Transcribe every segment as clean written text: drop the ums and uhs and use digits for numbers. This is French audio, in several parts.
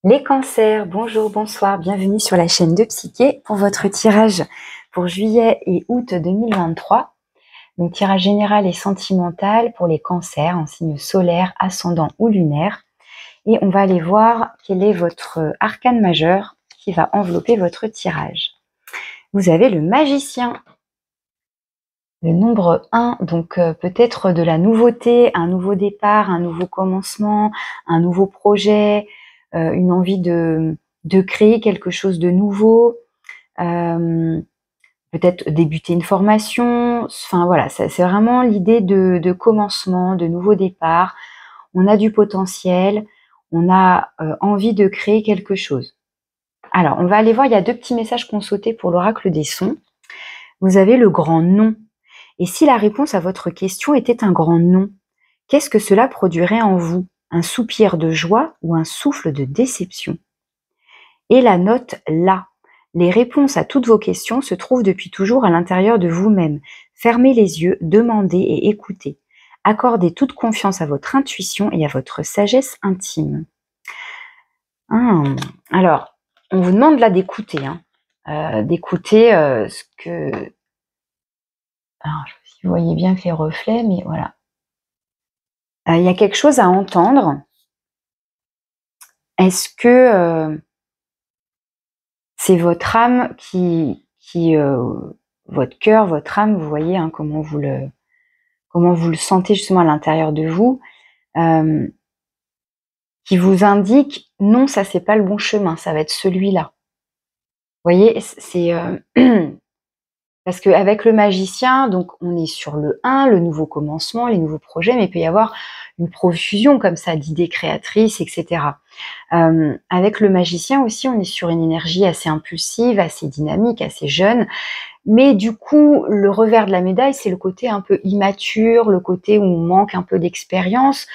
Les cancers, bonjour, bonsoir, bienvenue sur la chaîne de Psyché pour votre tirage pour juillet et août 2023. Donc tirage général et sentimental pour les cancers en signe solaire, ascendant ou lunaire. Et on va aller voir quel est votre arcane majeur qui va envelopper votre tirage. Vous avez le magicien, le nombre 1, donc peut-être de la nouveauté, un nouveau départ, un nouveau commencement, un nouveau projet, une envie de créer quelque chose de nouveau, peut-être débuter une formation, enfin voilà, c'est vraiment l'idée de commencement, de nouveau départ. On a du potentiel, on a envie de créer quelque chose. Alors, on va aller voir, il y a deux petits messages qu'on sautait pour l'oracle des sons. Vous avez le grand non. Et si la réponse à votre question était un grand non, qu'est-ce que cela produirait en vous? Un soupir de joie ou un souffle de déception? Et la note là. Les réponses à toutes vos questions se trouvent depuis toujours à l'intérieur de vous-même. Fermez les yeux, demandez et écoutez. Accordez toute confiance à votre intuition et à votre sagesse intime. Alors, on vous demande là d'écouter, d'écouter ce que... Alors, je sais pas si vous voyez bien que les reflets, mais voilà. Il y a quelque chose à entendre. Est-ce que c'est votre âme votre cœur, votre âme, vous voyez comment vous le sentez justement à l'intérieur de vous, qui vous indique non, ça c'est pas le bon chemin, ça va être celui-là. Vous voyez, c'est parce qu'avec le magicien, donc on est sur le 1, le nouveau commencement, les nouveaux projets, mais il peut y avoir une profusion comme ça d'idées créatrices, etc. Avec le magicien aussi, on est sur une énergie assez impulsive, assez dynamique, assez jeune. Mais du coup, le revers de la médaille, c'est le côté un peu immature, le côté où on manque un peu d'expérience.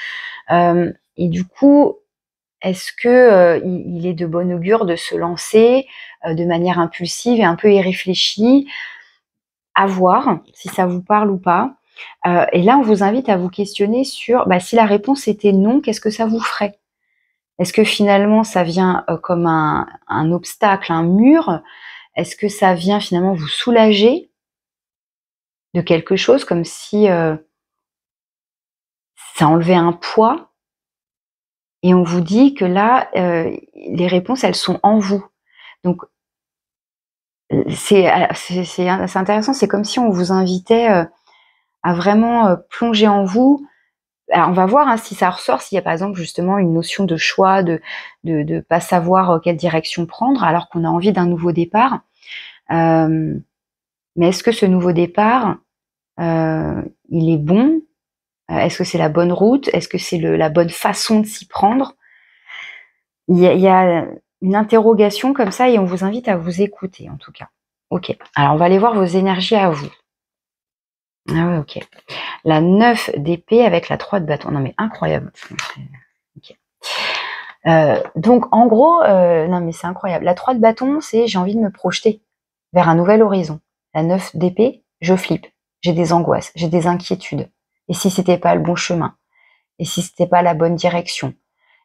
Et du coup, est-ce que il est de bon augure de se lancer de manière impulsive et un peu irréfléchie? À voir si ça vous parle ou pas. Et là, on vous invite à vous questionner sur si la réponse était non, qu'est-ce que ça vous ferait? Est-ce que finalement ça vient comme un obstacle, un mur? Est-ce que ça vient finalement vous soulager de quelque chose, comme si ça enlevait un poids? Et on vous dit que là, les réponses, elles sont en vous. Donc, c'est intéressant, c'est comme si on vous invitait à vraiment plonger en vous. Alors, on va voir si ça ressort, s'il y a par exemple justement une notion de choix, de pas savoir quelle direction prendre, alors qu'on a envie d'un nouveau départ. Mais est-ce que ce nouveau départ, il est bon? Est-ce que c'est la bonne route? Est-ce que c'est la bonne façon de s'y prendre? Il y a une interrogation comme ça et on vous invite à vous écouter en tout cas. Ok, alors on va aller voir vos énergies à vous. Ah ouais, ok. La 9 d'épée avec la 3 de bâton. Non mais incroyable. Okay. Donc en gros, non mais c'est incroyable. La 3 de bâton, c'est j'ai envie de me projeter vers un nouvel horizon. La 9 d'épée, je flippe. J'ai des angoisses, j'ai des inquiétudes. Et si c'était pas le bon chemin? Et si c'était pas la bonne direction?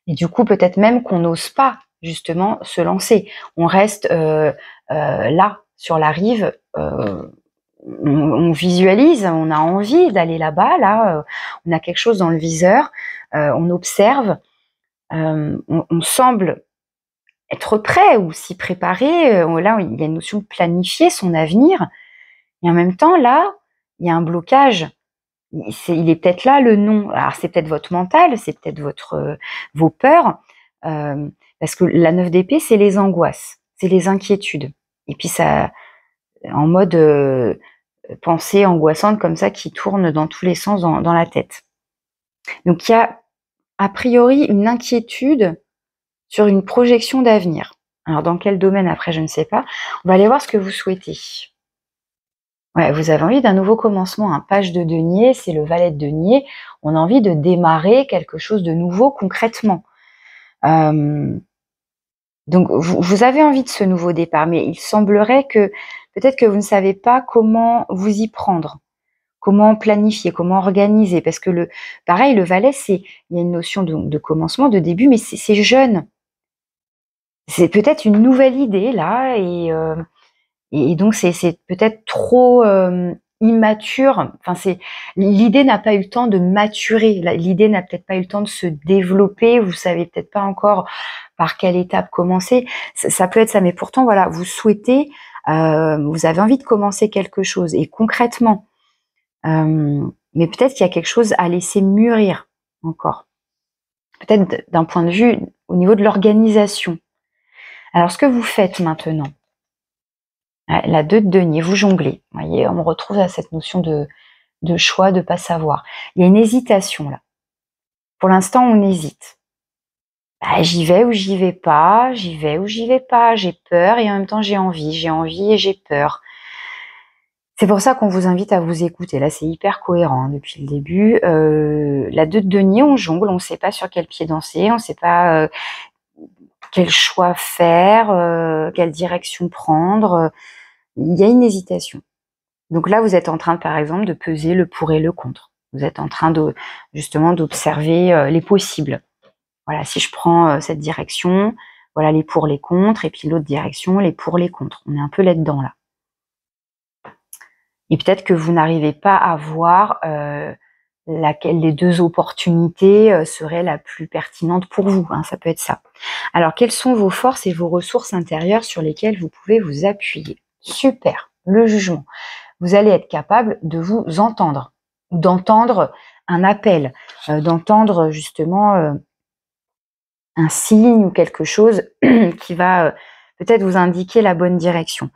Et du coup, peut-être même qu'on n'ose pas justement se lancer. On reste là, sur la rive, on visualise, on a envie d'aller là-bas, là, on a quelque chose dans le viseur, on observe, on semble être prêt ou s'y préparer. Là, il y a une notion de planifier son avenir. Et en même temps, là, il y a un blocage. Il est peut-être là le non. Alors c'est peut-être votre mental, c'est peut-être vos peurs, parce que la 9 d'épée, c'est les angoisses, c'est les inquiétudes. Et puis ça, en mode pensée angoissante comme ça qui tourne dans tous les sens dans la tête. Donc il y a a priori une inquiétude sur une projection d'avenir. Alors dans quel domaine après, je ne sais pas. On va aller voir ce que vous souhaitez. Ouais, vous avez envie d'un nouveau commencement, un page de denier, c'est le valet de denier. On a envie de démarrer quelque chose de nouveau concrètement. Donc, vous avez envie de ce nouveau départ, mais il semblerait que peut-être que vous ne savez pas comment vous y prendre, comment planifier, comment organiser, parce que pareil, le valet, il y a une notion de commencement, de début, mais c'est jeune. c'est peut-être une nouvelle idée là, et donc c'est peut-être trop immature. Enfin, l'idée n'a pas eu le temps de maturer. L'idée n'a peut-être pas eu le temps de se développer. Vous savez peut-être pas encore par quelle étape commencer. Ça peut être ça, mais pourtant voilà, vous souhaitez, vous avez envie de commencer quelque chose, et concrètement, mais peut-être qu'il y a quelque chose à laisser mûrir encore. Peut-être d'un point de vue au niveau de l'organisation. Alors, ce que vous faites maintenant, la 2 de denier, vous jonglez. Vous voyez, on retrouve à cette notion de choix, de pas savoir. Il y a une hésitation là. Pour l'instant, on hésite. Bah, j'y vais ou j'y vais pas, j'y vais ou j'y vais pas, j'ai peur et en même temps j'ai envie et j'ai peur. C'est pour ça qu'on vous invite à vous écouter. Là, c'est hyper cohérent hein, depuis le début. La 2 de denier, on jongle, on ne sait pas sur quel pied danser, on ne sait pas quel choix faire, quelle direction prendre. Il y a une hésitation. Donc là, vous êtes en train, par exemple, de peser le pour et le contre. Vous êtes en train justement d'observer les possibles. Voilà, si je prends cette direction, voilà les pour, les contre, et puis l'autre direction, les pour, les contre. On est un peu là-dedans, là. Et peut-être que vous n'arrivez pas à voir laquelle des 2 opportunités serait la plus pertinente pour vous. Hein, ça peut être ça. Alors, quelles sont vos forces et vos ressources intérieures sur lesquelles vous pouvez vous appuyer? Super, le jugement. Vous allez être capable de vous entendre, d'entendre un appel, d'entendre justement un signe ou quelque chose qui va peut-être vous indiquer la bonne direction.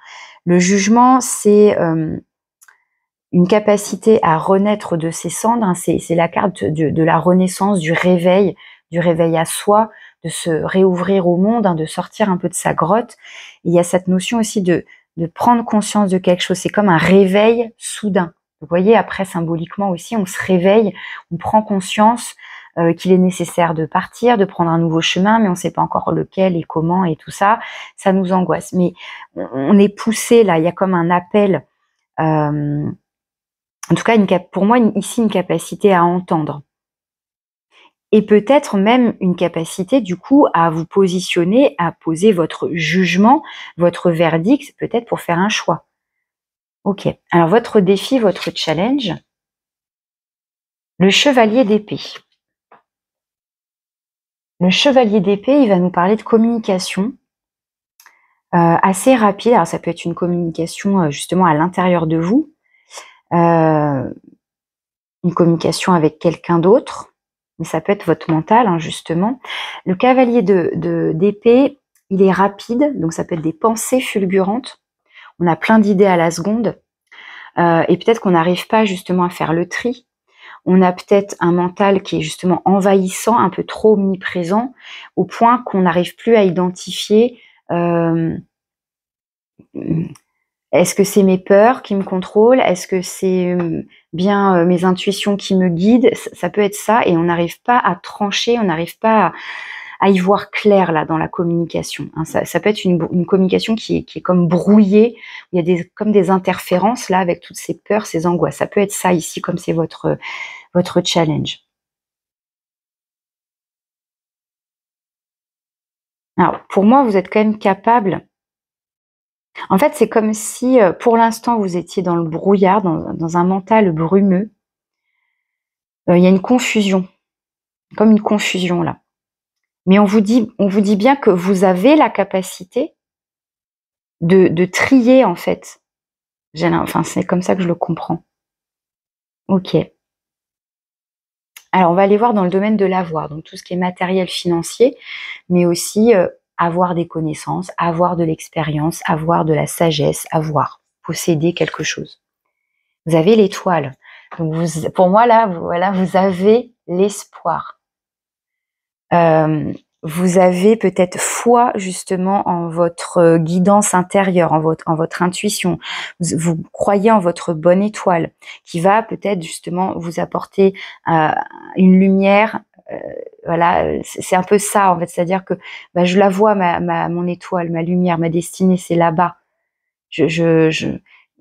Le jugement, c'est une capacité à renaître de ses cendres. Hein, c'est la carte de la renaissance, du réveil à soi, de se réouvrir au monde, hein, de sortir un peu de sa grotte. Et il y a cette notion aussi de prendre conscience de quelque chose. C'est comme un réveil soudain. Vous voyez, après, symboliquement aussi, on se réveille, on prend conscience qu'il est nécessaire de partir, de prendre un nouveau chemin, mais on ne sait pas encore lequel et comment et tout ça. Ça nous angoisse. Mais on est poussé là, il y a comme un appel. En tout cas, pour moi, ici, une capacité à entendre. Et peut-être même une capacité, du coup, à vous positionner, à poser votre jugement, votre verdict, peut-être pour faire un choix. Ok. Alors, votre défi, votre challenge, le chevalier d'épée. Le chevalier d'épée, il va nous parler de communication assez rapide. Alors, ça peut être une communication justement à l'intérieur de vous, une communication avec quelqu'un d'autre, mais ça peut être votre mental, hein, justement. Le cavalier d'épée, il est rapide, donc ça peut être des pensées fulgurantes. On a plein d'idées à la seconde, et peut-être qu'on n'arrive pas justement à faire le tri. On a peut-être un mental qui est justement envahissant, un peu trop omniprésent, au point qu'on n'arrive plus à identifier est-ce que c'est mes peurs qui me contrôlent? Est-ce que c'est bien mes intuitions qui me guident? Ça peut être ça, et on n'arrive pas à trancher, on n'arrive pas à y voir clair là dans la communication. Hein. Ça peut être une communication qui est comme brouillée, il y a comme des interférences là avec toutes ces peurs, ces angoisses. Ça peut être ça ici, comme c'est votre challenge. Alors, pour moi, vous êtes quand même capable. En fait, c'est comme si, pour l'instant, vous étiez dans le brouillard, dans un mental brumeux. Il y a une confusion, comme une confusion là. Mais on vous dit bien que vous avez la capacité de trier, en fait. Enfin, c'est comme ça que je le comprends. Ok. Alors, on va aller voir dans le domaine de l'avoir, donc tout ce qui est matériel financier, mais aussi avoir des connaissances, avoir de l'expérience, avoir de la sagesse, posséder quelque chose. Vous avez l'étoile. Donc pour moi là, vous avez l'espoir. Vous avez peut-être foi justement en votre guidance intérieure, en votre intuition. Vous croyez en votre bonne étoile qui va peut-être justement vous apporter une lumière. Voilà, c'est un peu ça en fait, c'est-à-dire que je la vois, mon étoile, ma lumière, ma destinée, c'est là-bas.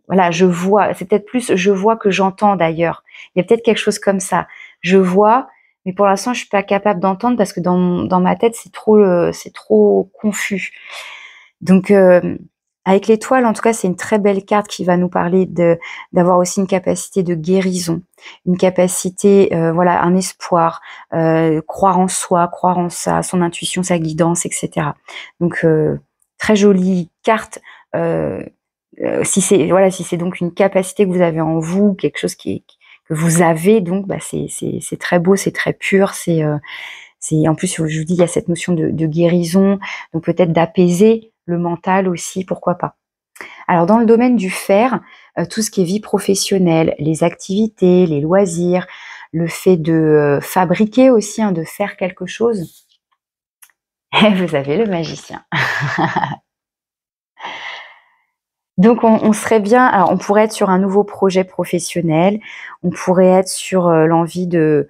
Voilà, je vois. C'est peut-être plus je vois que j'entends d'ailleurs. Il y a peut-être quelque chose comme ça. Je vois, mais pour l'instant, je suis pas capable d'entendre parce que dans ma tête, c'est trop confus. Donc, avec l'étoile, en tout cas, c'est une très belle carte qui va nous parler d'avoir aussi une capacité de guérison, une capacité, voilà, un espoir, croire en soi, croire en son intuition, sa guidance, etc. Donc, très jolie carte. Si c'est donc une capacité que vous avez en vous, quelque chose que vous avez, donc bah c'est très beau, c'est très pur, c'est en plus je vous dis il y a cette notion de guérison, donc peut-être d'apaiser le mental aussi, pourquoi pas. Alors dans le domaine du faire, tout ce qui est vie professionnelle, les activités, les loisirs, le fait de fabriquer aussi, hein, de faire quelque chose, vous avez le magicien. Donc on serait bien, alors on pourrait être sur un nouveau projet professionnel, on pourrait être sur l'envie de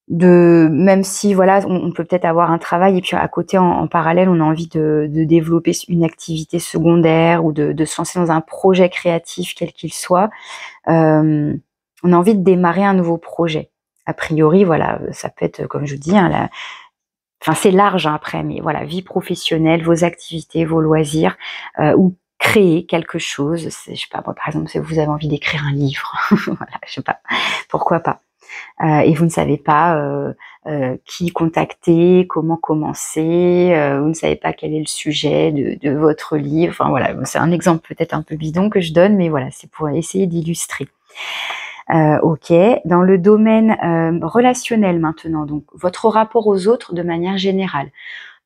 même si voilà, on peut peut-être avoir un travail et puis à côté en parallèle on a envie de développer une activité secondaire ou de se lancer dans un projet créatif quel qu'il soit. On a envie de démarrer un nouveau projet. A priori voilà, ça peut être comme je vous dis, hein, enfin c'est large, hein, après, mais voilà, vie professionnelle, vos activités, vos loisirs, ou créer quelque chose. Je sais pas, moi, par exemple, si vous avez envie d'écrire un livre, voilà, je sais pas, pourquoi pas. Et vous ne savez pas qui contacter, comment commencer, vous ne savez pas quel est le sujet de votre livre. Enfin voilà, c'est un exemple peut-être un peu bidon que je donne, mais voilà, c'est pour essayer d'illustrer. Ok, dans le domaine relationnel maintenant, donc votre rapport aux autres de manière générale.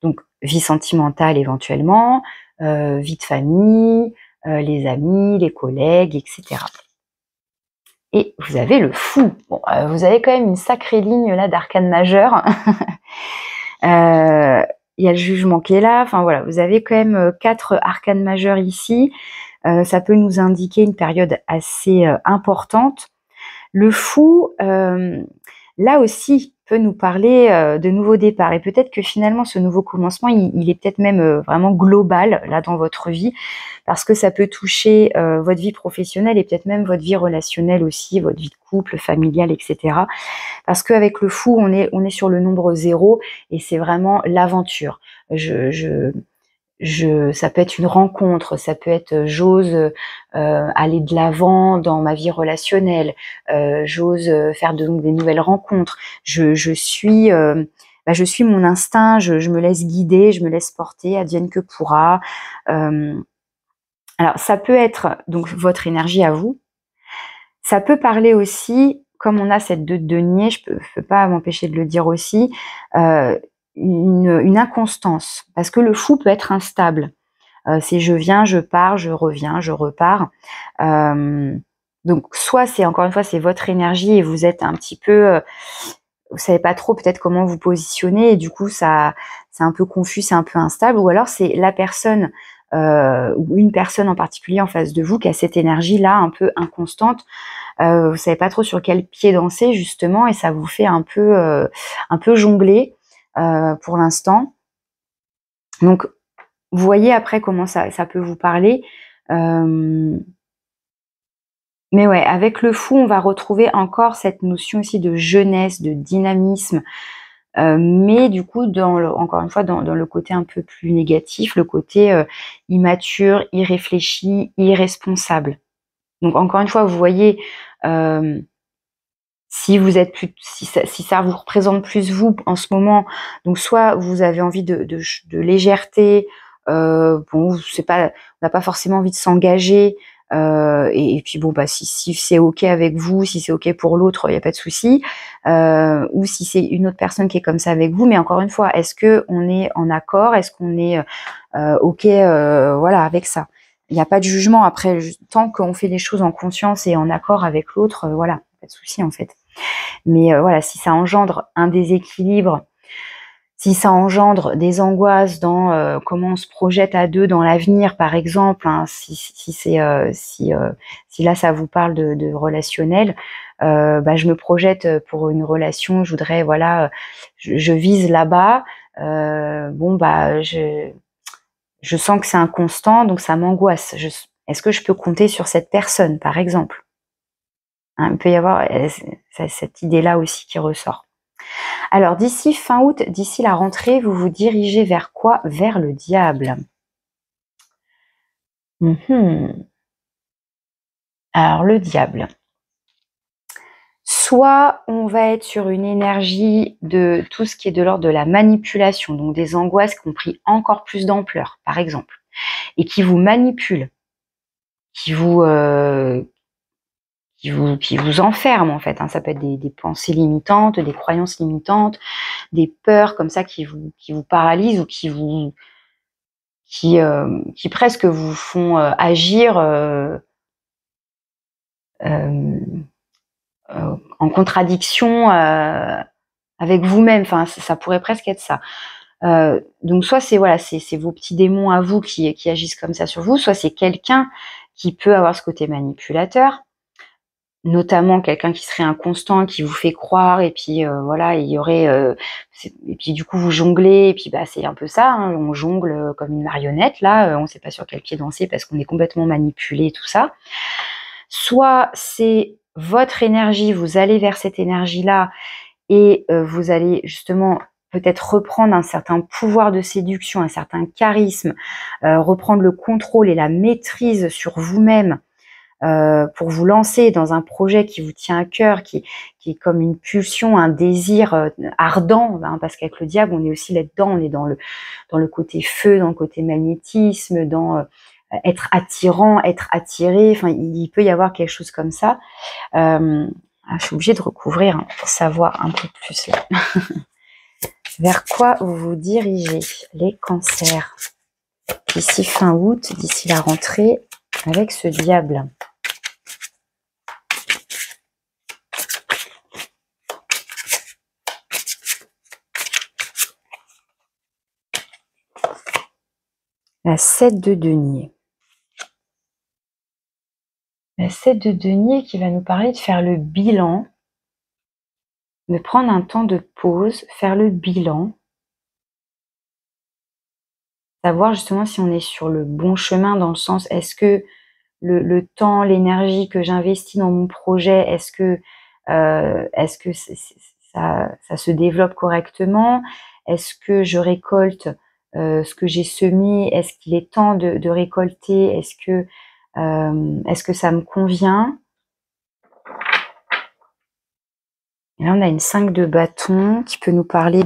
Donc vie sentimentale éventuellement, vie de famille, les amis, les collègues, etc. Et vous avez le fou. Bon, vous avez quand même une sacrée ligne là d'arcane majeur. Il y a le jugement qui est là. Enfin voilà, vous avez quand même 4 arcanes majeurs ici. Ça peut nous indiquer une période assez importante. Le fou, là aussi, peut nous parler de nouveaux départs. Et peut-être que finalement, ce nouveau commencement, il est peut-être même vraiment global là dans votre vie, parce que ça peut toucher votre vie professionnelle et peut-être même votre vie relationnelle aussi, votre vie de couple, familiale, etc. Parce qu'avec le fou, on est sur le nombre 0 et c'est vraiment l'aventure. Ça peut être une rencontre, ça peut être j'ose aller de l'avant dans ma vie relationnelle, j'ose faire donc des nouvelles rencontres, je suis mon instinct, je me laisse guider, je me laisse porter, advienne que pourra. Alors ça peut être donc votre énergie à vous. Ça peut parler aussi, comme on a cette 2 de denier, je peux pas m'empêcher de le dire aussi, une inconstance, parce que le fou peut être instable. C'est je viens, je pars, je reviens, je repars. Donc soit c'est encore une fois c'est votre énergie et vous êtes un petit peu, vous savez pas trop peut-être comment vous positionner et du coup ça c'est un peu confus, c'est un peu instable, ou alors c'est la personne ou une personne en particulier en face de vous qui a cette énergie là un peu inconstante. Vous savez pas trop sur quel pied danser justement et ça vous fait un peu jongler pour l'instant. Donc vous voyez après comment ça peut vous parler. Mais ouais, avec le fou, on va retrouver encore cette notion aussi de jeunesse, de dynamisme, mais du coup, encore une fois, dans le côté un peu plus négatif, le côté immature, irréfléchi, irresponsable. Donc encore une fois, vous voyez, si vous êtes si ça vous représente plus vous en ce moment, donc soit vous avez envie de légèreté, bon, c'est pas, on n'a pas forcément envie de s'engager, et puis bon bah si c'est ok avec vous, si c'est ok pour l'autre, il y a pas de souci, ou si c'est une autre personne qui est comme ça avec vous, mais encore une fois, est-ce que on est en accord, est-ce qu'on est ok, voilà, avec ça. Il n'y a pas de jugement après, tant qu'on fait les choses en conscience et en accord avec l'autre, voilà, pas de souci en fait. Mais voilà, si ça engendre un déséquilibre, si ça engendre des angoisses dans comment on se projette à 2 dans l'avenir, par exemple, hein, si là ça vous parle de relationnel, bah, je me projette pour une relation, je voudrais voilà, je vise là-bas, bon bah je sens que c'est inconstant, donc ça m'angoisse. Est-ce que je peux compter sur cette personne, par exemple? Hein, il peut y avoir cette idée-là aussi qui ressort. Alors, d'ici fin août, d'ici la rentrée, vous vous dirigez vers quoi? Vers le diable. Alors, le diable. Soit on va être sur une énergie de tout ce qui est de l'ordre de la manipulation, donc des angoisses qui ont pris encore plus d'ampleur, par exemple, et qui vous manipulent, qui vous enferment en fait. Ça peut être des pensées limitantes, des croyances limitantes, des peurs comme ça qui vous paralysent ou qui presque vous font agir en contradiction avec vous-même. Enfin, ça pourrait presque être ça. Donc soit c'est vos petits démons à vous qui agissent comme ça sur vous, soit c'est quelqu'un qui peut avoir ce côté manipulateur, notamment quelqu'un qui serait inconstant, qui vous fait croire, et puis il y aurait et puis du coup vous jonglez, et puis c'est un peu ça, on jongle comme une marionnette là, on sait pas sur quel pied danser parce qu'on est complètement manipulé, tout ça. Soit c'est votre énergie, vous allez vers cette énergie là et vous allez justement peut-être reprendre un certain pouvoir de séduction, un certain charisme, reprendre le contrôle et la maîtrise sur vous-même pour vous lancer dans un projet qui vous tient à cœur, qui est comme une pulsion, un désir ardent, parce qu'avec le diable, on est aussi là-dedans, on est dans le côté feu, dans le côté magnétisme, dans être attirant, être attiré, enfin, il peut y avoir quelque chose comme ça. Je suis obligée de recouvrir pour savoir un peu plus là. Vers quoi vous vous dirigez, les cancers, d'ici fin août, d'ici la rentrée, avec ce diable? La 7 de denier. La 7 de denier qui va nous parler de faire le bilan, de prendre un temps de pause, faire le bilan, savoir justement si on est sur le bon chemin, dans le sens, est-ce que le temps, l'énergie que j'investis dans mon projet, est-ce que ça se développe correctement? Est-ce que je récolte ce que j'ai semé? Est-ce qu'il est temps de récolter? Est-ce que ça me convient? Et là, on a une 5 de bâton qui peut nous parler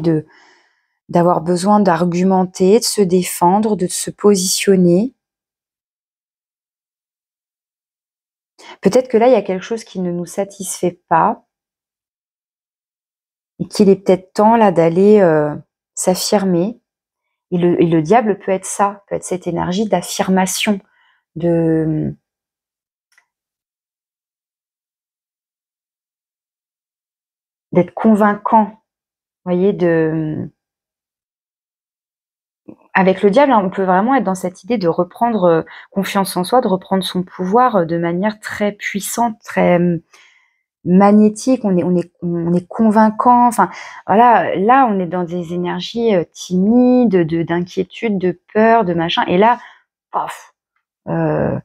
d'avoir besoin d'argumenter, de se défendre, de se positionner. Peut-être que là, il y a quelque chose qui ne nous satisfait pas et qu'il est peut-être temps là d'aller s'affirmer. Et le diable peut être ça, peut être cette énergie d'affirmation, d'être convaincant. Vous voyez, avec le diable, on peut vraiment être dans cette idée de reprendre confiance en soi, de reprendre son pouvoir de manière très puissante, très magnétique. On est convaincant. Enfin, voilà, là, on est dans des énergies timides, d'inquiétude, de peur, de machin. Et là, paf, là,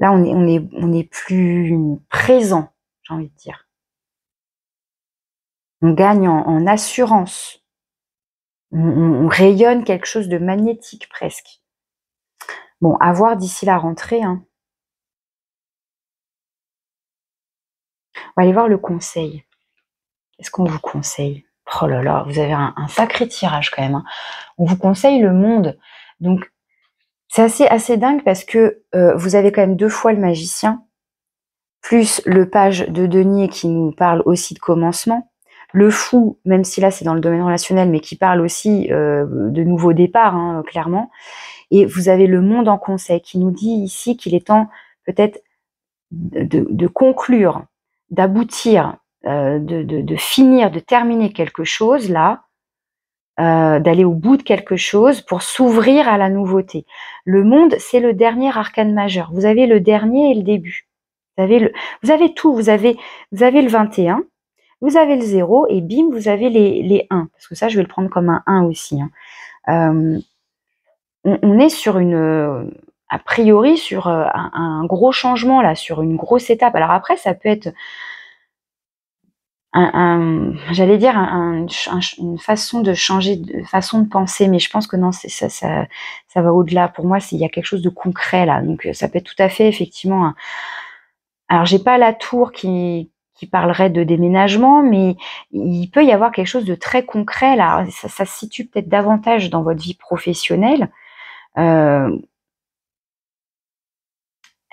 on est plus présent, j'ai envie de dire. On gagne en assurance. On rayonne quelque chose de magnétique presque. Bon, à voir d'ici la rentrée. On va aller voir le conseil. Qu'est-ce qu'on vous conseille? Oh là là, vous avez un sacré tirage quand même. On vous conseille le monde. Donc, c'est assez dingue parce que vous avez quand même 2 fois le magicien, plus le page de denier qui nous parle aussi de commencement. Le fou, même si là c'est dans le domaine relationnel, mais qui parle aussi de nouveaux départs, clairement. Et vous avez le monde en conseil qui nous dit ici qu'il est temps peut-être de conclure, d'aboutir, de finir, de terminer quelque chose là, d'aller au bout de quelque chose pour s'ouvrir à la nouveauté. Le monde, c'est le dernier arcane majeur. Vous avez le dernier et le début. Vous avez tout. Vous avez le 21, vous avez le 0 et bim, vous avez les 1. Parce que ça, je vais le prendre comme un 1 aussi. On est sur a priori sur un gros changement là, sur une grosse étape. Alors après, ça peut être j'allais dire une façon de changer de façon de penser, mais je pense que non, ça va au-delà. Pour moi, il y a quelque chose de concret là. Donc ça peut être tout à fait effectivement. Alors j'ai pas la tour qui parlerait de déménagement, mais il peut y avoir quelque chose de très concret là. Ça se situe peut-être davantage dans votre vie professionnelle.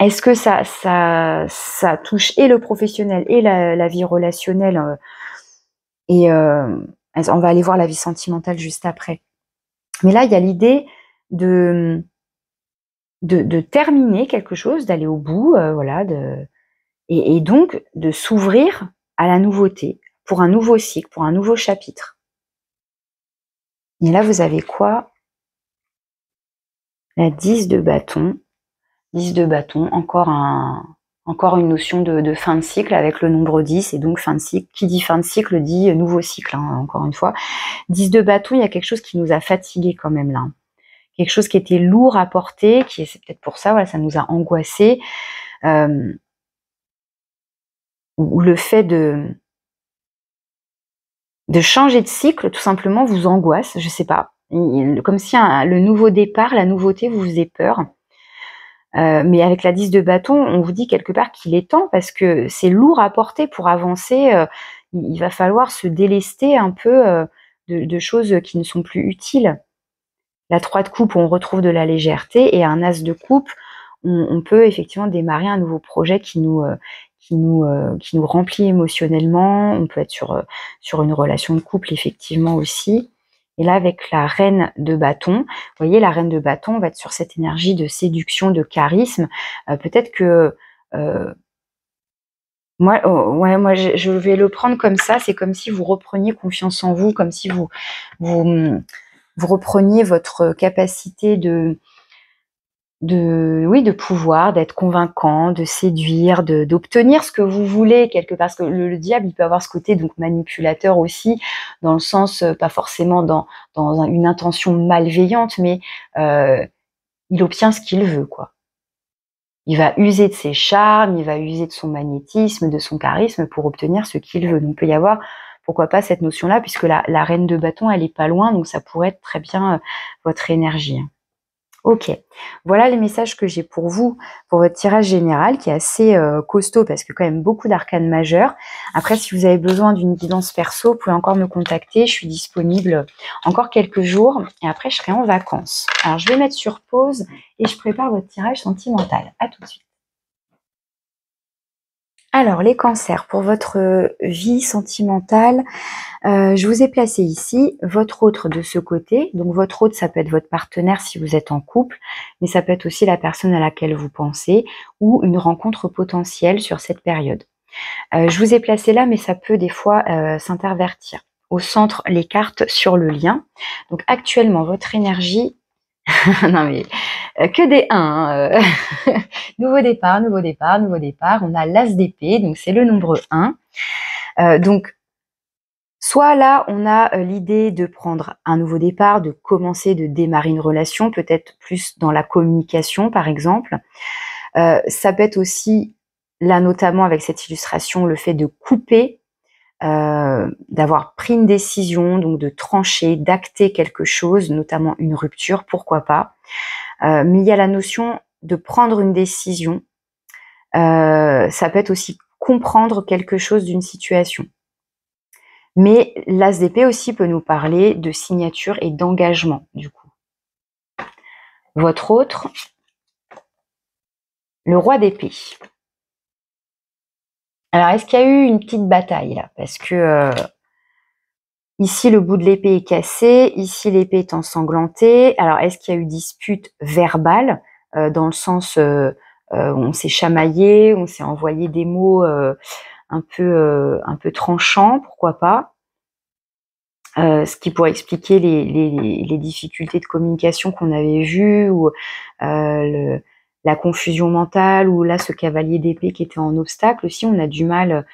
Est-ce que ça touche et le professionnel et la vie relationnelle et on va aller voir la vie sentimentale juste après. Mais là, il y a l'idée de terminer quelque chose, d'aller au bout, voilà, et donc de s'ouvrir à la nouveauté, pour un nouveau cycle, pour un nouveau chapitre. Et là, vous avez quoi? La 10 de bâton. 10 de bâton, encore une notion de fin de cycle avec le nombre 10, et donc fin de cycle. Qui dit fin de cycle dit nouveau cycle, hein, encore une fois. 10 de bâton, il y a quelque chose qui nous a fatigués quand même là. Quelque chose qui était lourd à porter, c'est peut-être pour ça, voilà, ça nous a angoissés. Ou le fait de changer de cycle, tout simplement, vous angoisse, je sais pas. Comme si le nouveau départ, la nouveauté vous faisait peur. Mais avec la 10 de bâton, on vous dit quelque part qu'il est temps, parce que c'est lourd à porter pour avancer. Il va falloir se délester un peu de choses qui ne sont plus utiles. La 3 de coupe, on retrouve de la légèreté, et un as de coupe, on peut effectivement démarrer un nouveau projet qui nous remplit émotionnellement. On peut être sur une relation de couple effectivement aussi. Et là, avec la reine de bâton, vous voyez, la reine de bâton, on va être sur cette énergie de séduction, de charisme. Peut-être que moi, je vais le prendre comme ça. C'est comme si vous repreniez confiance en vous, comme si vous repreniez votre capacité de pouvoir, d'être convaincant, de séduire, d'obtenir ce que vous voulez quelque part. Parce que le diable, il peut avoir ce côté donc manipulateur aussi, dans le sens, pas forcément dans une intention malveillante, mais il obtient ce qu'il veut, quoi. Il va user de ses charmes, il va user de son magnétisme, de son charisme pour obtenir ce qu'il veut. Donc il peut y avoir, pourquoi pas, cette notion-là, puisque la reine de bâton, elle est pas loin, donc ça pourrait être très bien votre énergie. Ok, voilà les messages que j'ai pour vous, pour votre tirage général, qui est assez costaud, parce que quand même beaucoup d'arcanes majeures. Après, si vous avez besoin d'une guidance perso, vous pouvez encore me contacter. Je suis disponible encore quelques jours, et après je serai en vacances. Alors je vais mettre sur pause et je prépare votre tirage sentimental. À tout de suite. Alors les cancers, pour votre vie sentimentale, je vous ai placé ici votre autre de ce côté. Donc votre autre, ça peut être votre partenaire si vous êtes en couple, mais ça peut être aussi la personne à laquelle vous pensez, ou une rencontre potentielle sur cette période. Je vous ai placé là, mais ça peut des fois s'intervertir. Au centre, les cartes sur le lien. Donc actuellement, votre énergie... non mais que des 1. Hein, nouveau départ, nouveau départ, nouveau départ. On a l'as d'épée, donc c'est le nombre 1. Donc soit là, on a l'idée de prendre un nouveau départ, de commencer, de démarrer une relation, peut-être plus dans la communication par exemple. Ça peut être aussi, là notamment avec cette illustration, le fait de couper, d'avoir pris une décision, donc de trancher, d'acter quelque chose, notamment une rupture, pourquoi pas. Mais il y a la notion de prendre une décision. Ça peut être aussi comprendre quelque chose d'une situation. Mais l'as d'épée aussi peut nous parler de signature et d'engagement, du coup. Votre autre, le roi d'épée. Alors, est-ce qu'il y a eu une petite bataille là? Parce que ici, le bout de l'épée est cassé, ici, l'épée est ensanglantée. Alors, est-ce qu'il y a eu dispute verbale, dans le sens on s'est chamaillé, on s'est envoyé des mots un peu tranchants, pourquoi pas? Ce qui pourrait expliquer les difficultés de communication qu'on avait vues, ou la confusion mentale, ou là ce cavalier d'épée qui était en obstacle aussi. On a du mal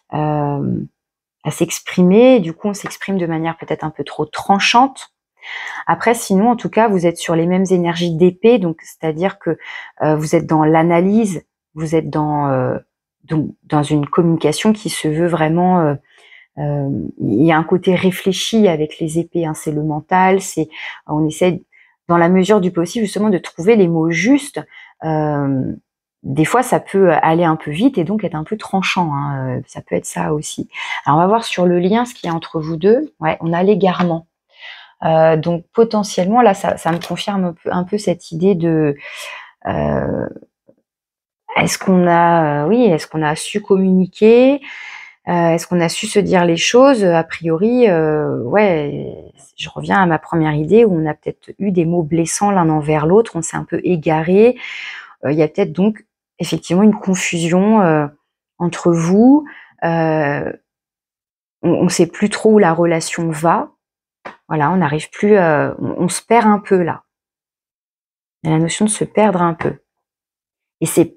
à s'exprimer, du coup on s'exprime de manière peut-être un peu trop tranchante. Après, sinon, en tout cas, vous êtes sur les mêmes énergies d'épée, donc c'est-à-dire que vous êtes dans l'analyse, vous êtes dans une communication qui se veut vraiment Il y a un côté réfléchi avec les épées, hein, c'est le mental, on essaie dans la mesure du possible justement de trouver les mots justes. Des fois ça peut aller un peu vite et donc être un peu tranchant, hein, ça peut être ça aussi. Alors on va voir sur le lien ce qu'il y a entre vous deux. Ouais, on a l'égarement. Donc potentiellement là ça me confirme un peu cette idée de est-ce qu'on a su communiquer, est-ce qu'on a su se dire les choses? A priori, ouais, je reviens à ma première idée où on a peut-être eu des mots blessants l'un envers l'autre, on s'est un peu égaré. Il y a peut-être donc effectivement une confusion entre vous. On sait plus trop où la relation va. Voilà, on n'arrive plus, on se perd un peu là. Il y a la notion de se perdre un peu. Et c'est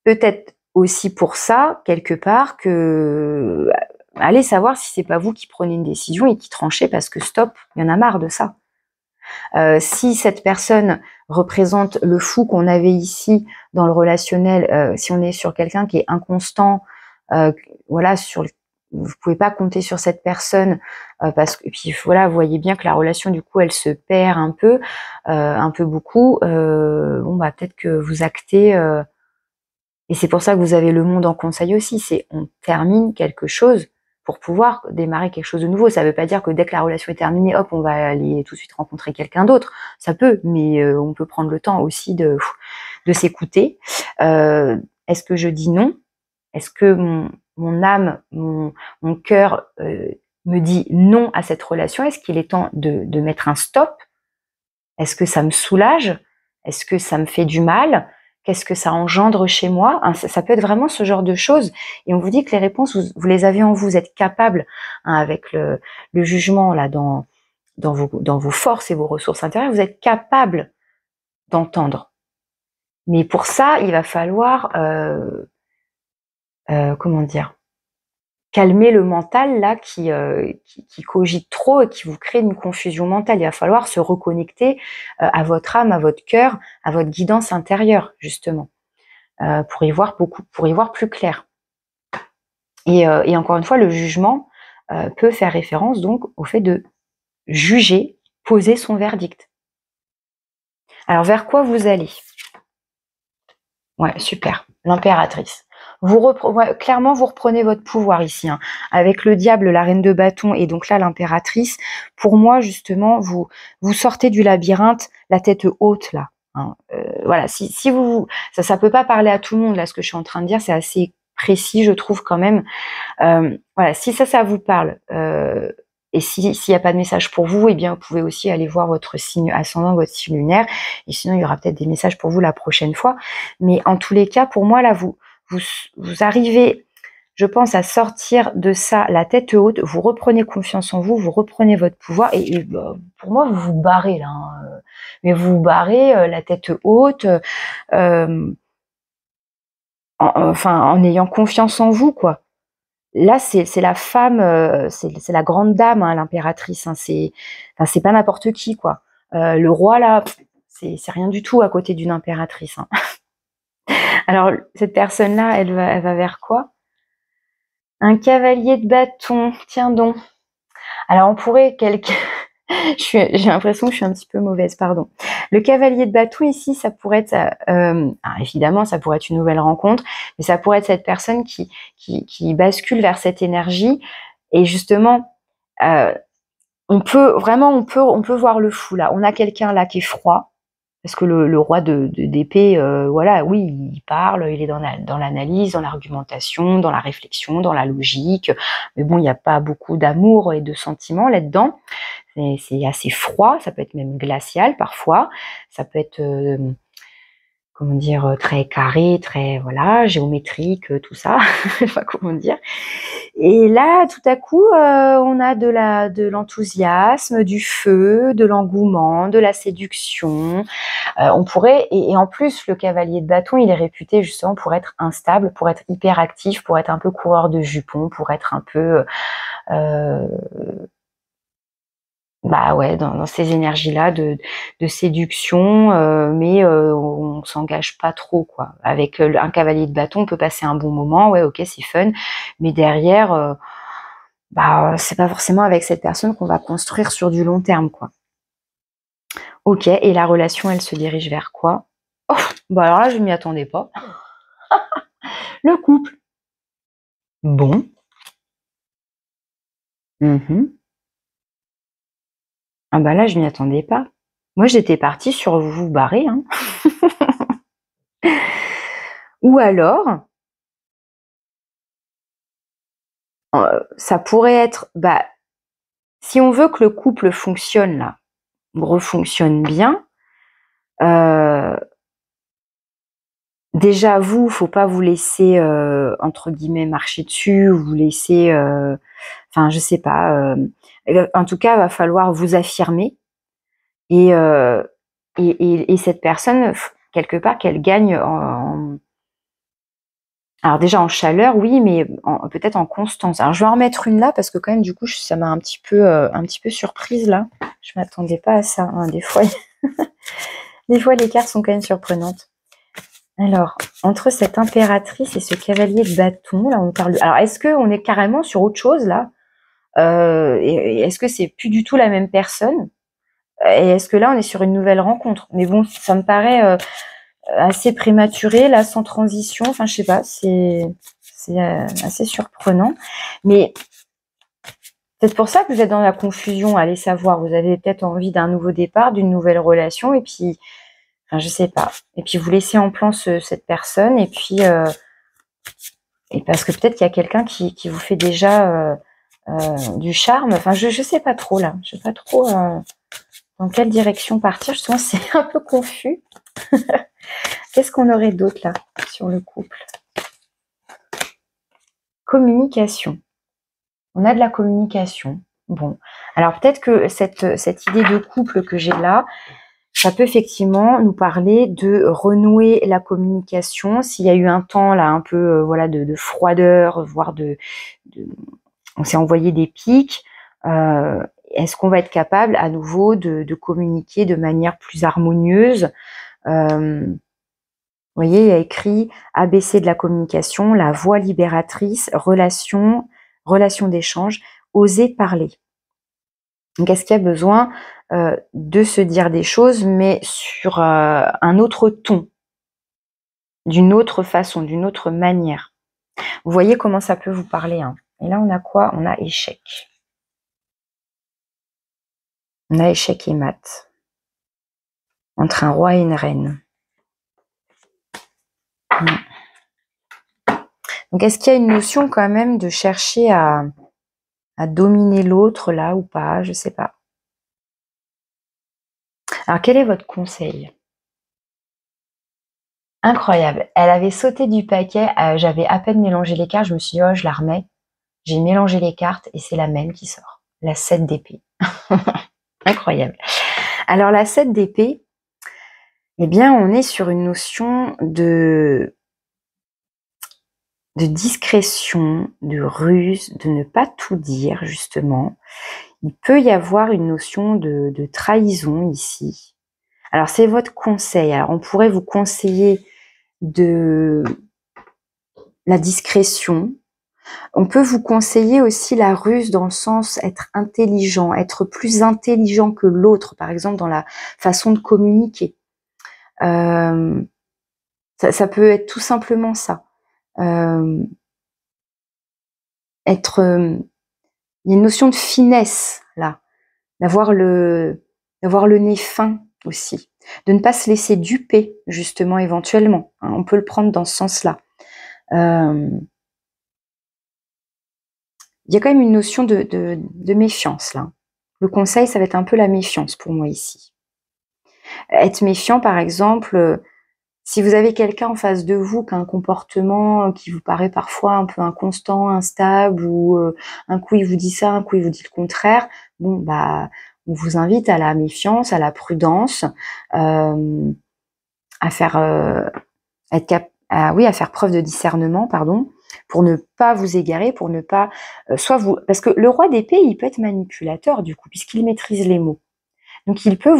peut-être aussi pour ça, quelque part, que allez savoir si c'est pas vous qui prenez une décision et qui tranchez parce que stop, il y en a marre de ça. Si cette personne représente le fou qu'on avait ici dans le relationnel, si on est sur quelqu'un qui est inconstant, voilà, vous pouvez pas compter sur cette personne parce que puis voilà, vous voyez bien que la relation du coup elle se perd un peu beaucoup. Bon bah peut-être que vous actez. Et c'est pour ça que vous avez le monde en conseil aussi, c'est on termine quelque chose pour pouvoir démarrer quelque chose de nouveau. Ça ne veut pas dire que dès que la relation est terminée, hop, on va aller tout de suite rencontrer quelqu'un d'autre. Ça peut, mais on peut prendre le temps aussi de s'écouter. Est-ce que je dis non? Est-ce que mon âme, mon cœur me dit non à cette relation? Est-ce qu'il est temps de mettre un stop? Est-ce que ça me soulage? Est-ce que ça me fait du mal? Qu'est-ce que ça engendre chez moi? Ça peut être vraiment ce genre de choses. Et on vous dit que les réponses, vous les avez en vous. Vous êtes capable, hein, avec le jugement là dans vos forces et vos ressources intérieures, vous êtes capable d'entendre. Mais pour ça, il va falloir, comment dire, calmer le mental là qui cogite trop et qui vous crée une confusion mentale. Il va falloir se reconnecter à votre âme, à votre cœur, à votre guidance intérieure justement, pour y voir plus clair. Et encore une fois, le jugement peut faire référence donc au fait de juger, poser son verdict. Alors vers quoi vous allez? Ouais, super. L'impératrice. Clairement, vous reprenez votre pouvoir ici, hein. Avec le diable, la reine de bâton et donc là l'impératrice. Pour moi, justement, vous sortez du labyrinthe, la tête haute là, hein. Voilà, si vous, ça peut pas parler à tout le monde là. Ce que je suis en train de dire, c'est assez précis, je trouve quand même. Voilà, si ça vous parle. Et s'il n'y a pas de message pour vous, eh bien, vous pouvez aussi aller voir votre signe ascendant, votre signe lunaire. Et sinon, il y aura peut-être des messages pour vous la prochaine fois. Mais en tous les cas, pour moi, là, vous arrivez, je pense, à sortir de ça la tête haute. Vous reprenez confiance en vous, vous reprenez votre pouvoir. Et pour moi, vous vous barrez là, hein. Mais vous vous barrez la tête haute, en ayant confiance en vous, quoi. Là, c'est la femme, c'est la grande dame, hein, l'impératrice, hein, c'est pas n'importe qui, quoi. Le roi, là, c'est rien du tout à côté d'une impératrice, hein. Alors, cette personne-là, elle va vers quoi? Un cavalier de bâton, tiens donc. Alors, on pourrait j'ai l'impression que je suis un petit peu mauvaise, pardon. Le cavalier de bâton ici, ça pourrait être, évidemment, ça pourrait être une nouvelle rencontre, mais ça pourrait être cette personne qui bascule vers cette énergie. Et justement, on peut voir le fou là. On a quelqu'un là qui est froid, parce que le roi d'épée, voilà, oui, il parle, il est dans l'analyse, dans l'argumentation, dans la réflexion, dans la logique. Mais bon, il n'y a pas beaucoup d'amour et de sentiments là-dedans. C'est assez froid, ça peut être même glacial parfois. Ça peut être, comment dire, très carré, très, voilà, géométrique, tout ça. Je sais pas comment dire. Et là, tout à coup, on a de l'enthousiasme, du feu, de l'engouement, de la séduction. On pourrait, et en plus, le cavalier de bâton, il est réputé justement pour être instable, pour être hyperactif, pour être un peu coureur de jupons, pour être un peu, bah ouais, dans ces énergies-là de séduction, mais on s'engage pas trop, quoi. Avec un cavalier de bâton, on peut passer un bon moment, ouais, ok, c'est fun, mais derrière, bah, c'est pas forcément avec cette personne qu'on va construire sur du long terme, quoi. Ok, et la relation, elle se dirige vers quoi? Oh, bah alors là, je m'y attendais pas. Le couple. Bon. Mhm. Ah bah là, je m'y attendais pas. Moi, j'étais partie sur vous barrer, hein. Ou alors, ça pourrait être, bah, si on veut que le couple fonctionne là, refonctionne bien, déjà vous, faut pas vous laisser entre guillemets marcher dessus, ou vous laisser, enfin je sais pas. En tout cas, va falloir vous affirmer et et cette personne quelque part qu'elle gagne alors déjà en chaleur, oui, mais peut-être en constance. Alors je vais en remettre une là parce que quand même du coup ça m'a un petit peu surprise là. Je m'attendais pas à ça, hein. Des fois les cartes sont quand même surprenantes. Alors entre cette impératrice et ce cavalier de bâton, là on parle. Alors est-ce qu'on est carrément sur autre chose là, et est-ce que c'est plus du tout la même personne? Et est-ce que là on est sur une nouvelle rencontre? Mais bon, ça me paraît assez prématuré, là, sans transition. Enfin, je sais pas, c'est assez surprenant. Mais c'est pour ça que vous êtes dans la confusion. Allez savoir, vous avez peut-être envie d'un nouveau départ, d'une nouvelle relation, et puis, enfin, je sais pas. Et puis vous laissez en plan cette personne, et puis, et parce que peut-être qu'il y a quelqu'un qui vous fait déjà du charme. Enfin, je sais pas trop là. Je sais pas trop dans quelle direction partir. Justement, c'est un peu confus. Qu'est-ce qu'on aurait d'autre là sur le couple? Communication. On a de la communication. Bon, alors peut-être que cette idée de couple que j'ai là, ça peut effectivement nous parler de renouer la communication. S'il y a eu un temps là un peu voilà de froideur, voire on s'est envoyé des pics. Est-ce qu'on va être capable à nouveau de communiquer de manière plus harmonieuse? Vous voyez, il y a écrit ABC de la communication, la voie libératrice, relation d'échange, oser parler. Donc, est-ce qu'il y a besoin de se dire des choses, mais sur un autre ton, d'une autre façon, d'une autre manière? Vous voyez comment ça peut vous parler, hein. Et là, on a quoi? On a échec. On a échec et mat. Entre un roi et une reine. Donc, est-ce qu'il y a une notion quand même de chercher à dominer l'autre là ou pas? Je sais pas. Alors, quel est votre conseil? Incroyable. Elle avait sauté du paquet. J'avais à peine mélangé les cartes. Je me suis dit, oh, je la remets. J'ai mélangé les cartes et c'est la même qui sort. La 7 d'épée. Incroyable. Alors, la 7 d'épée, eh bien, on est sur une notion de discrétion, de ruse, de ne pas tout dire, justement. Il peut y avoir une notion de trahison ici. Alors, c'est votre conseil. Alors, on pourrait vous conseiller de la discrétion. On peut vous conseiller aussi la ruse dans le sens être intelligent, être plus intelligent que l'autre, par exemple dans la façon de communiquer. Ça peut être tout simplement ça. Être, il y a une notion de finesse là, d'avoir le nez fin aussi, de ne pas se laisser duper justement éventuellement. Hein, on peut le prendre dans ce sens-là. Il y a quand même une notion de méfiance là. Le conseil, ça va être un peu la méfiance pour moi ici. Être méfiant, par exemple, si vous avez quelqu'un en face de vous qui a un comportement qui vous paraît parfois un peu inconstant, instable, ou un coup il vous dit ça, un coup il vous dit le contraire, bon bah on vous invite à la méfiance, à la prudence, à faire à faire preuve de discernement, pardon, pour ne pas vous égarer, pour ne pas parce que le roi d'épée, il peut être manipulateur du coup, puisqu'il maîtrise les mots. Donc il peut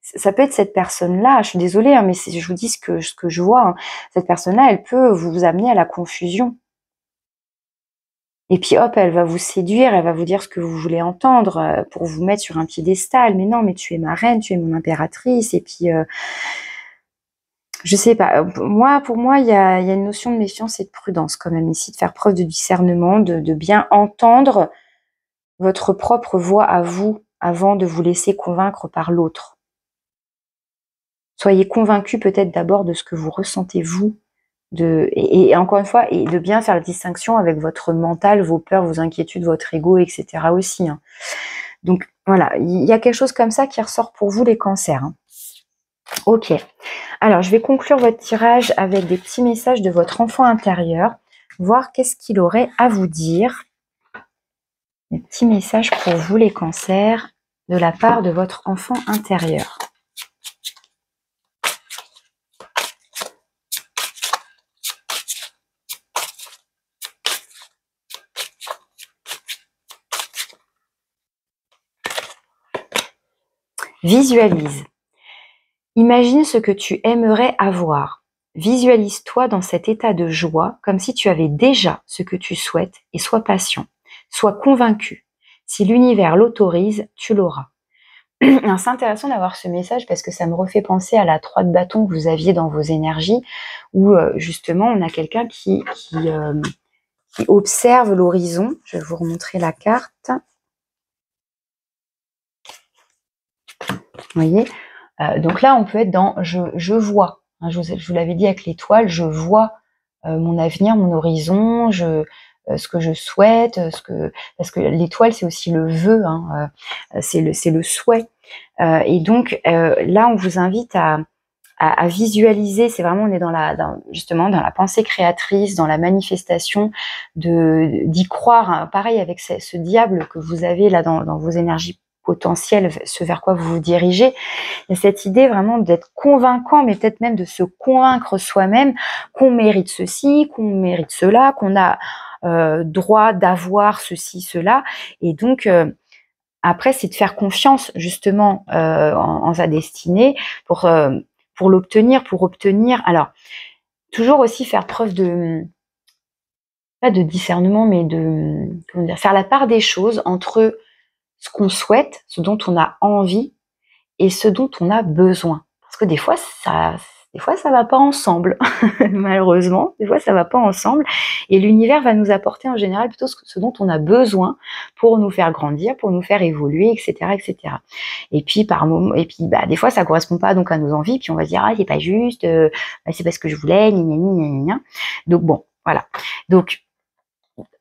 ça peut être cette personne-là, je suis désolée, hein, mais je vous dis ce que je vois, hein. Cette personne-là, elle peut vous amener à la confusion. Et puis hop, elle va vous séduire, elle va vous dire ce que vous voulez entendre pour vous mettre sur un piédestal. Mais non, mais tu es ma reine, tu es mon impératrice. Et puis, je sais pas, pour moi, il y a une notion de méfiance et de prudence quand même ici, de faire preuve de discernement, de bien entendre votre propre voix à vous avant de vous laisser convaincre par l'autre. Soyez convaincu peut-être d'abord de ce que vous ressentez vous, et encore une fois, et de bien faire la distinction avec votre mental, vos peurs, vos inquiétudes, votre ego, etc. aussi. Hein. Donc voilà, il y a quelque chose comme ça qui ressort pour vous les cancers. Hein. Ok, alors je vais conclure votre tirage avec des petits messages de votre enfant intérieur, voir qu'est-ce qu'il aurait à vous dire. Des petits messages pour vous les cancers de la part de votre enfant intérieur. Visualise. Imagine ce que tu aimerais avoir. Visualise-toi dans cet état de joie, comme si tu avais déjà ce que tu souhaites, et sois patient. Sois convaincu. Si l'univers l'autorise, tu l'auras. C'est intéressant d'avoir ce message parce que ça me refait penser à la 3 de bâton que vous aviez dans vos énergies, où justement on a quelqu'un qui observe l'horizon. Je vais vous remontrer la carte. Vous voyez, donc là on peut être dans je vois. Hein, je vous l'avais dit avec l'étoile, je vois mon avenir, mon horizon, ce que je souhaite, parce que l'étoile c'est aussi le vœu, hein, c'est le souhait. Et donc là on vous invite à visualiser, c'est vraiment, on est justement dans la pensée créatrice, dans la manifestation, d'y croire, hein. Pareil avec ce diable que vous avez là dans vos énergies potentielles, ce vers quoi vous vous dirigez. Il y a cette idée vraiment d'être convaincant, mais peut-être même de se convaincre soi-même qu'on mérite ceci, qu'on mérite cela, qu'on a droit d'avoir ceci, cela. Et donc, après, c'est de faire confiance justement en sa destinée pour l'obtenir, pour obtenir. Alors, toujours aussi faire preuve pas de discernement, mais comment dire, faire la part des choses entre ce qu'on souhaite, ce dont on a envie et ce dont on a besoin. Parce que des fois, ça va pas ensemble, malheureusement. Des fois, ça va pas ensemble. Et l'univers va nous apporter en général plutôt ce dont on a besoin pour nous faire grandir, pour nous faire évoluer, etc., etc. Et puis, des fois, ça correspond pas donc à nos envies. Puis on va se dire, ah, c'est pas juste, c'est pas ce que je voulais, gna gna gna gna gna. Donc bon, voilà. Donc,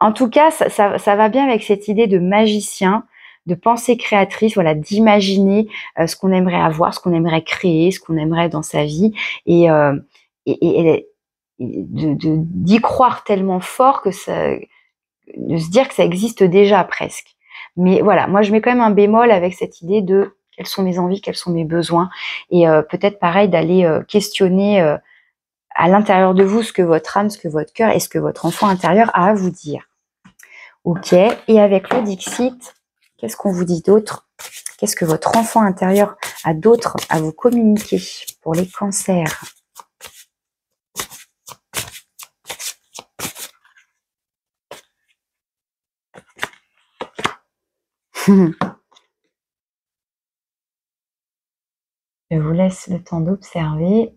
en tout cas, ça va bien avec cette idée de magicien, de pensée créatrice, voilà, d'imaginer ce qu'on aimerait avoir, ce qu'on aimerait créer, ce qu'on aimerait dans sa vie, et d'y croire tellement fort de se dire que ça existe déjà presque. Mais voilà, moi je mets quand même un bémol avec cette idée de quelles sont mes envies, quels sont mes besoins, et peut-être pareil d'aller questionner à l'intérieur de vous ce que votre âme, ce que votre cœur et ce que votre enfant intérieur a à vous dire. Ok, et avec le Dixit, qu'est-ce qu'on vous dit d'autre? Qu'est-ce que votre enfant intérieur a d'autre à vous communiquer pour les cancers? Je vous laisse le temps d'observer.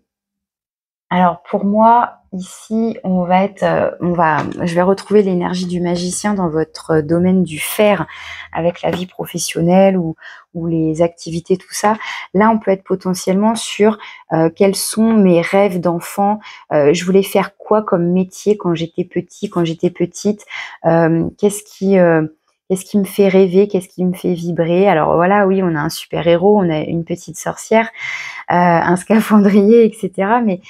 Alors pour moi, ici, je vais retrouver l'énergie du magicien dans votre domaine du faire avec la vie professionnelle ou les activités, tout ça. Là, on peut être potentiellement sur quels sont mes rêves d'enfant. Je voulais faire quoi comme métier quand j'étais petit, quand j'étais petite. Qu'est-ce qui me fait rêver, qu'est-ce qui me fait vibrer. Alors voilà, oui, on a un super-héros, on a une petite sorcière, un scaphandrier, etc. Mais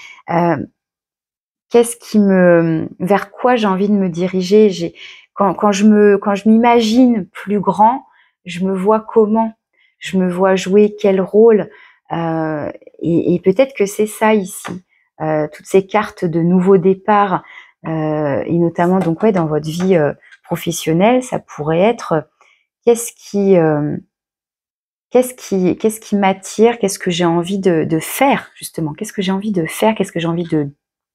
vers quoi j'ai envie de me diriger. Quand je m'imagine plus grand, je me vois comment, je me vois jouer quel rôle, et peut-être que c'est ça ici, toutes ces cartes de nouveau départ, et notamment donc ouais dans votre vie professionnelle, ça pourrait être qu'est-ce qui m'attire, qu'est-ce que j'ai envie de faire justement, qu'est-ce que j'ai envie de faire,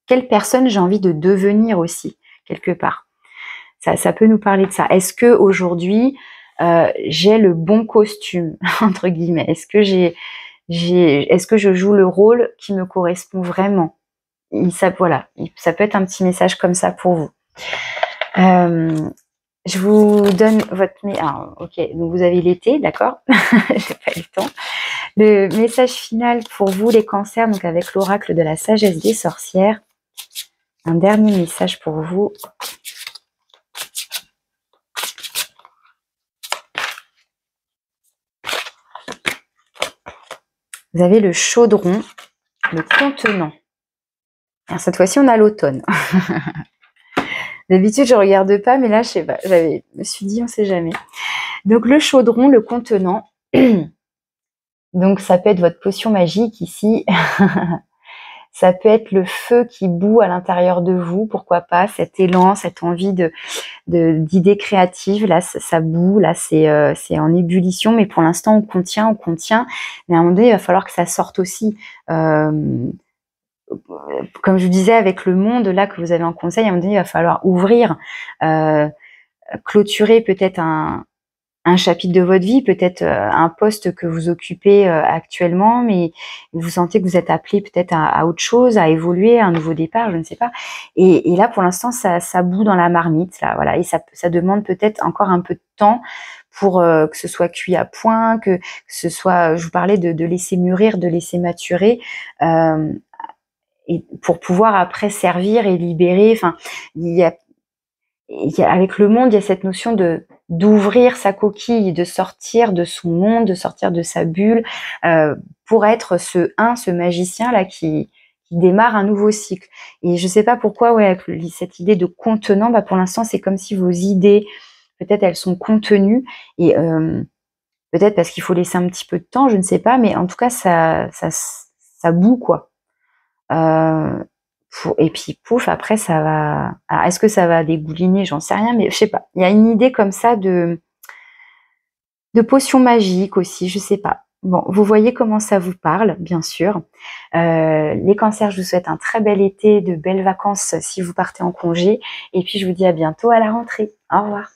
quelle personne j'ai envie de devenir aussi, quelque part. Ça peut nous parler de ça. Est-ce que aujourd'hui j'ai le bon costume entre guillemets? Est-ce que est-ce que je joue le rôle qui me correspond vraiment? Voilà, ça peut être un petit message comme ça pour vous. Je vous donne votre... Alors, ok, donc vous avez l'été, d'accord. J'ai pas eu le temps. Le message final pour vous, les cancers, donc avec l'oracle de la sagesse des sorcières. Un dernier message pour vous. Vous avez le chaudron, le contenant. Alors, cette fois-ci, on a l'automne. D'habitude, je regarde pas, mais là, je sais pas. Je me suis dit, on sait jamais. Donc, le chaudron, le contenant. Donc, ça peut être votre potion magique ici. Ça peut être le feu qui bout à l'intérieur de vous, pourquoi pas, cet élan, cette envie d'idées créatives. Là, ça bout, là, c'est en ébullition, mais pour l'instant, on contient. Mais à un moment donné, il va falloir que ça sorte aussi. Comme je vous disais, avec le monde là que vous avez en conseil, à un moment donné, il va falloir ouvrir, clôturer peut-être un chapitre de votre vie, peut-être un poste que vous occupez actuellement, mais vous sentez que vous êtes appelé peut-être à autre chose, à évoluer, à un nouveau départ, je ne sais pas. Et là, pour l'instant, ça bout dans la marmite, là, voilà. Et ça demande peut-être encore un peu de temps pour que ce soit cuit à point, que ce soit, je vous parlais de laisser mûrir, de laisser maturer, et pour pouvoir après servir et libérer. Enfin, avec le monde, il y a cette notion d'ouvrir sa coquille, de sortir de son monde, de sortir de sa bulle, pour être ce magicien là qui démarre un nouveau cycle. Et je sais pas pourquoi, ouais, avec cette idée de contenant, pour l'instant, c'est comme si vos idées, peut-être elles sont contenues, et peut-être parce qu'il faut laisser un petit peu de temps, je ne sais pas, mais en tout cas, ça bout, quoi. Et puis pouf, après ça va. Alors, est-ce que ça va dégouliner? J'en sais rien, mais je sais pas. Il y a une idée comme ça de potion magique aussi, je sais pas. Bon, vous voyez comment ça vous parle, bien sûr. Les cancers, je vous souhaite un très bel été, de belles vacances si vous partez en congé. Et puis je vous dis à bientôt à la rentrée. Au revoir.